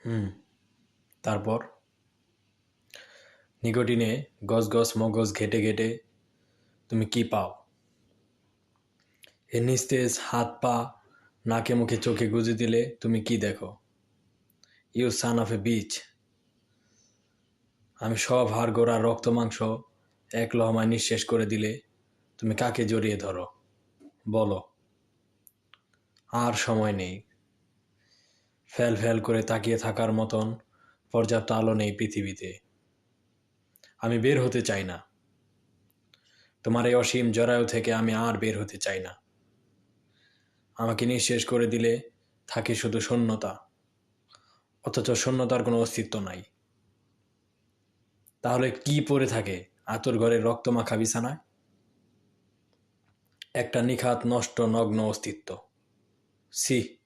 হুম তারপর নিকোটিনে গজ গজ মগজ ঘেটে ঘেটে তুমি কি পাও? এর নিস্তেজ হাত পা নাকে মুখে চোখে গুঁজে দিলে তুমি কি দেখো? You son of a bitch. আমি সব হাড় গোড়া রক্ত মাংস এক লহমায় নিঃশেষ করে দিলে তুমি কাকে জড়িয়ে ধরো? বলো। আর সময় নেই। ফ্যাল ফ্যাল করে তাকিয়ে থাকার মতন পর্যাপ্ত আলো নেই পৃথিবীতে। আমি বের হতে চাই না। তোমার এই অসীম জরায়ু থেকে আমি আর বের হতে চাই না। আমাকে নিঃশেষ করে দিলে থাকে শুধু শূন্যতা, অথচ শূন্যতার কোনো অস্তিত্ব নাই। তাহলে কি পড়ে থাকে আতুর ঘরের রক্তমাখা বিছানায়? একটা নিখাত নষ্ট নগ্ন অস্তিত্ব। সি,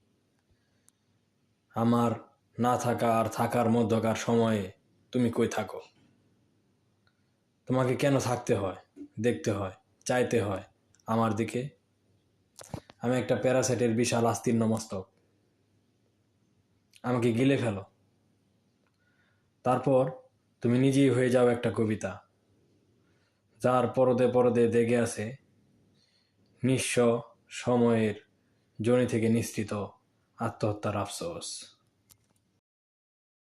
আমার না থাকা আর থাকার মধ্যকার সময়ে তুমি কই থাকো? তোমাকে কেন থাকতে হয়, দেখতে হয়, চাইতে হয় আমার দিকে? আমি একটা প্যারাসাইটের বিশাল আস্তীর্ণ মস্তক। আমাকে গিলে ফেলো। তারপর তুমি নিজেই হয়ে যাও একটা কবিতা, যার পরদে পরদে দেগে আছে নিঃস্ব সময়ের জনি থেকে নিঃসৃত আত্মহত্যার আফসোস।